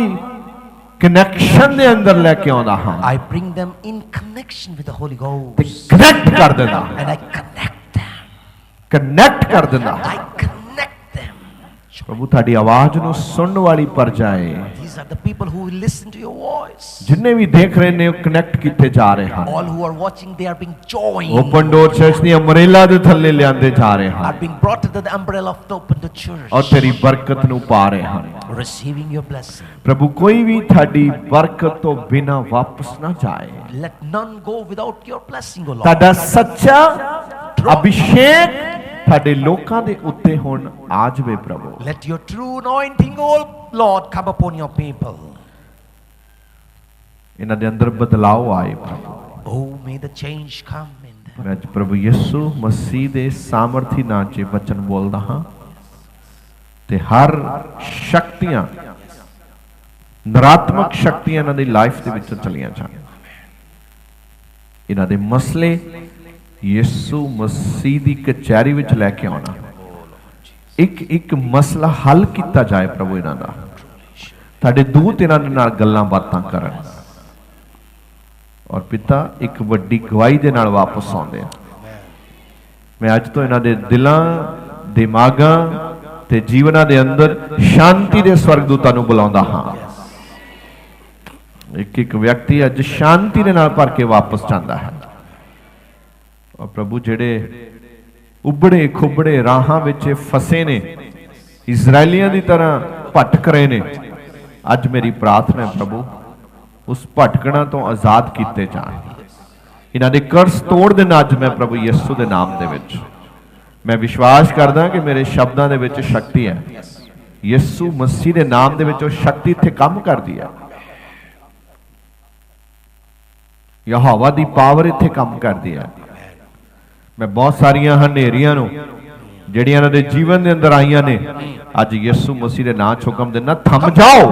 ਕਨੈਕਸ਼ਨ ਦੇ ਅੰਦਰ ਲੈ ਕੇ ਆਉਂਦਾ ਹਾਂ I bring them in connection with the Holy ਤੇ Ghost. ਕਨੈਕਟ ਕਰ ਦਿੰਦਾ And I connect them. Connect ਕਰ ਦਿੰਦਾ I connect them. ਪ੍ਰਭੂ ਤੁਹਾਡੀ ਆਵਾਜ਼ ਨੂੰ ਸੁਣਨ ਵਾਲੀ ਪਰਜਾਏ These are the people who will listen to your voice. ਜਿੰਨੇ ਵੀ ਦੇਖ ਰਹੇ ਨੇ ਉਹ ਕਨੈਕਟ ਕੀਤੇ ਜਾ ਰਹੇ ਹਨ All who are watching, they are being joined. Open door church the umbrella ਦੇ ਥੱਲੇ ਲਿਆਂਦੇ ਜਾ ਰਹੇ Are ਹਨ being brought under the umbrella of the open door church. ਔਰ ਤੇਰੀ ਬਰਕਤ ਨੂੰ ਪਾ ਰਹੇ ਹਨ Receiving your blessing. ਪ੍ਰਭੂ ਕੋਈ ਵੀ ਤੁਹਾਡੀ ਬਰਕਤ ਤੋਂ ਬਿਨਾ ਵਾਪਸ ਨਾ ਜਾਏ Let none go without your blessing, O Lord. ਤੁਹਾਡਾ ਸੱਚਾ ਅਭਿਸ਼ੇਕ ਤੁਹਾਡੇ ਲੋਕਾਂ ਦੇ ਉੱਤੇ ਹੁਣ ਆ ਜਾਵੇ ਪ੍ਰਭੂ Let your true anointing, O Lord, come upon your people. ਇਹਨਾਂ ਦੇ ਅੰਦਰ ਬਦਲਾਅ ਆਏ ਪ੍ਰਭੂ Oh, may the change come in them. ਮੈਂ ਅੱਜ ਪ੍ਰਭੂ ਯਿਸੂ ਮਸੀਹ ਦੇ ਸਾਮਰਥੀ ਨਾਂ 'ਚ ਵਚਨ ਬੋਲਦਾ ਹਾਂ ਤੇ ਹਰ ਸ਼ਕਤੀਆਂ ਨਰਾਤਮਕ ਸ਼ਕਤੀਆਂ ਇਹਨਾਂ ਦੀ ਲਾਈਫ ਦੇ ਵਿੱਚੋਂ ਚਲੀਆਂ ਜਾਣ ਇਹਨਾਂ ਦੇ ਮਸਲੇ ਯਿਸੂ ਮਸੀਹ ਦੀ ਕਚਹਿਰੀ ਵਿੱਚ ਲੈ ਕੇ ਆਉਣਾ ਇੱਕ ਇੱਕ ਮਸਲਾ ਹੱਲ ਕੀਤਾ ਜਾਏ ਪ੍ਰਭੂ ਇਹਨਾਂ ਦਾ ਤੁਹਾਡੇ ਦੂਤ ਇਹਨਾਂ ਦੇ ਨਾਲ ਗੱਲਾਂ ਬਾਤਾਂ ਕਰਨ ਔਰ ਪਿਤਾ ਇੱਕ ਵੱਡੀ ਗਵਾਹੀ ਦੇ ਨਾਲ ਵਾਪਸ ਆਉਂਦੇ ਆ ਮੈਂ ਅੱਜ ਤੋਂ ਇਹਨਾਂ ਦੇ ਦਿਲਾਂ ਦਿਮਾਗਾਂ ਤੇ ਜੀਵਨਾਂ ਦੇ ਅੰਦਰ ਸ਼ਾਂਤੀ ਦੇ ਸਵਰਗਦੂਤਾਂ ਨੂੰ ਬੁਲਾਉਂਦਾ ਹਾਂ ਇੱਕ ਇੱਕ ਵਿਅਕਤੀ ਅੱਜ ਸ਼ਾਂਤੀ ਦੇ ਨਾਲ ਭਰ ਕੇ ਵਾਪਸ ਜਾਂਦਾ ਹੈ ਔਰ ਪ੍ਰਭੂ ਜਿਹੜੇ ਉਬੜੇ ਖੁਬੜੇ ਰਾਹਾਂ ਵਿੱਚ ਫਸੇ ਨੇ ਇਜ਼ਰਾਈਲੀਆਂ ਦੀ ਤਰ੍ਹਾਂ ਭਟਕ ਰਹੇ ਨੇ ਅੱਜ ਮੇਰੀ ਪ੍ਰਾਰਥਨਾ ਹੈ ਪ੍ਰਭੂ ਉਸ ਭਟਕਣਾ ਤੋਂ ਆਜ਼ਾਦ ਕੀਤੇ ਜਾਣ ਇਹਨਾਂ ਦੇ ਕਰਜ਼ ਤੋੜ ਦੇਣ ਅੱਜ ਮੈਂ ਪ੍ਰਭੂ ਯਿਸੂ ਦੇ ਨਾਮ ਦੇ ਵਿੱਚ ਮੈਂ ਵਿਸ਼ਵਾਸ ਕਰਦਾ ਕਿ ਮੇਰੇ ਸ਼ਬਦਾਂ ਦੇ ਵਿੱਚ ਸ਼ਕਤੀ ਹੈ ਯਿਸੂ ਮਸੀਹ ਦੇ ਨਾਮ ਦੇ ਵਿੱਚ ਉਹ ਸ਼ਕਤੀ ਇੱਥੇ ਕੰਮ ਕਰਦੀ ਹੈ ਯਹੋਵਾ ਦੀ ਪਾਵਰ ਇੱਥੇ ਕੰਮ ਕਰਦੀ ਹੈ ਮੈਂ ਬਹੁਤ ਸਾਰੀਆਂ ਹਨੇਰੀਆਂ ਨੂੰ ਜਿਹੜੀਆਂ ਇਹਨਾਂ ਦੇ ਜੀਵਨ ਦੇ ਅੰਦਰ ਆਈਆਂ ਨੇ ਅੱਜ ਯਿਸੂ ਮਸੀਹ ਦੇ ਨਾਮ 'ਚ ਹੁਕਮ ਦਿੰਦਾ ਥੰਮ ਜਾਓ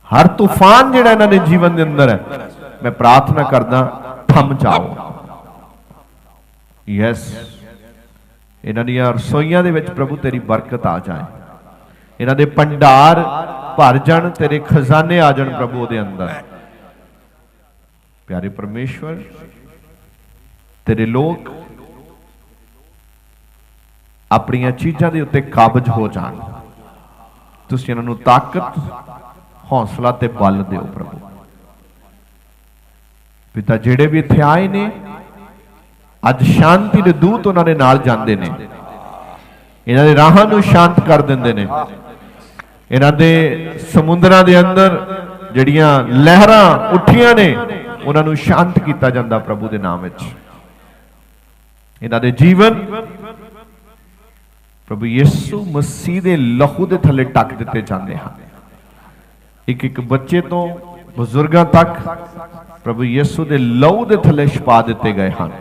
ਹਰ ਤੂਫਾਨ ਜਿਹੜਾ ਇਹਨਾਂ ਦੇ ਜੀਵਨ ਦੇ ਅੰਦਰ ਹੈ ਮੈਂ ਪ੍ਰਾਰਥਨਾ ਕਰਦਾ ਥੰਮ ਜਾਓ ਯੈਸ ਇਹਨਾਂ ਦੀਆਂ ਰਸੋਈਆਂ ਦੇ ਵਿੱਚ ਪ੍ਰਭੂ ਤੇਰੀ ਬਰਕਤ ਆ ਜਾਏ ਇਹਨਾਂ ਦੇ ਭੰਡਾਰ ਭਰ ਜਾਣ ਤੇਰੇ ਖਜ਼ਾਨੇ ਆ ਜਾਣ ਪ੍ਰਭੂ ਉਹਦੇ ਅੰਦਰ ਪਿਆਰੇ ਪਰਮੇਸ਼ਵਰ ਤੇਰੇ ਲੋਕ ਆਪਣੀਆਂ ਚੀਜ਼ਾਂ ਦੇ ਉੱਤੇ ਕਾਬਜ ਹੋ ਜਾਣ ਤੁਸੀਂ ਇਹਨਾਂ ਨੂੰ ਤਾਕਤ ਹੌਸਲਾ ਤੇ ਬਲ ਦਿਓ ਪ੍ਰਭੂ ਪਿਤਾ ਜਿਹੜੇ ਵੀ ਇੱਥੇ ਆਏ ਨੇ ਅੱਜ ਸ਼ਾਂਤੀ ਦੇ ਦੂਤ ਉਹਨਾਂ ਦੇ ਨਾਲ ਜਾਂਦੇ ਨੇ ਇਹਨਾਂ ਦੇ ਰਾਹਾਂ ਨੂੰ ਸ਼ਾਂਤ ਕਰ ਦਿੰਦੇ ਨੇ ਇਹਨਾਂ ਦੇ ਸਮੁੰਦਰਾਂ ਦੇ ਅੰਦਰ ਜਿਹੜੀਆਂ ਲਹਿਰਾਂ ਉੱਠੀਆਂ ਨੇ ਉਹਨਾਂ ਨੂੰ ਸ਼ਾਂਤ ਕੀਤਾ ਜਾਂਦਾ ਪ੍ਰਭੂ ਦੇ ਨਾਮ ਵਿੱਚ। ਇਹਨਾਂ ਦੇ ਜੀਵਨ ਪ੍ਰਭੂ ਯਿਸੂ ਮਸੀਹ ਦੇ ਲਹੂ ਦੇ ਥੱਲੇ ਟੱਕ ਦਿੱਤੇ ਜਾਂਦੇ ਹਨ। ਇੱਕ ਇੱਕ ਬੱਚੇ ਤੋਂ ਬਜ਼ੁਰਗਾਂ ਤੱਕ ਪ੍ਰਭੂ ਯਿਸੂ ਦੇ ਲਹੂ ਦੇ ਥੱਲੇ ਛੁਪਾ ਦਿੱਤੇ ਗਏ ਹਨ।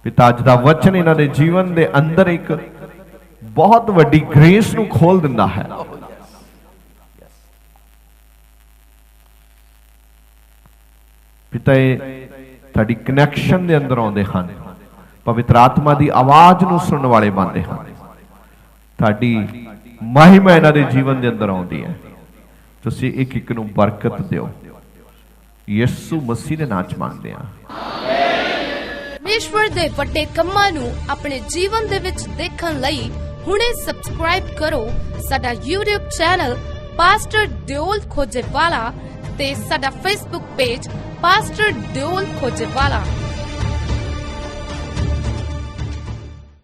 ਪਿਤਾ ਅੱਜ ਦਾ ਵਚਨ ਇਹਨਾਂ ਦੇ ਜੀਵਨ ਦੇ ਅੰਦਰ ਇੱਕ ਬਹੁਤ ਵੱਡੀ ਗ੍ਰੇਸ ਨੂੰ ਖੋਲ ਦਿੰਦਾ ਹੈ। ਪਿਤਾ ਤੁਹਾਡੀ ਕਨੈਕਸ਼ਨ ਦੇ ਅੰਦਰ ਆਉਂਦੇ ਹਨ, ਪਵਿੱਤਰ ਆਤਮਾ ਦੀ ਆਵਾਜ਼ ਨੂੰ ਸੁਣਨ ਵਾਲੇ ਬਣਦੇ ਹਨ। ਤੁਹਾਡੀ ਮਹਿਮਾ ਇਹਨਾਂ ਦੇ ਜੀਵਨ ਦੇ ਅੰਦਰ ਆਉਂਦੀ ਹੈ। ਤੁਸੀਂ ਇੱਕ ਇੱਕ ਨੂੰ ਬਰਕਤ ਦਿਓ, ਯਿਸੂ ਮਸੀਹ ਦੇ ਨਾਮ ਚ ਮੰਗਦੇ ਹਾਂ। ਪਰਮੇਸ਼ਵਰ ਦੇ ਵੱਡੇ ਕੰਮਾਂ ਨੂੰ ਆਪਣੇ ਜੀਵਨ ਦੇ ਵਿੱਚ ਦੇਖਣ ਲਈ ਹੁਣੇ ਸਬਸਕ੍ਰਾਈਬ ਕਰੋ ਸਾਡਾ YouTube ਚੈਨਲ ਪਾਸਟਰ ਦਿਓਲ ਖੋਜੇਵਾਲਾ ਤੇ ਸਾਡਾ Facebook ਪੇਜ ਪਾਸਟਰ ਦਿਓਲ ਖੋਜੇਵਾਲਾ।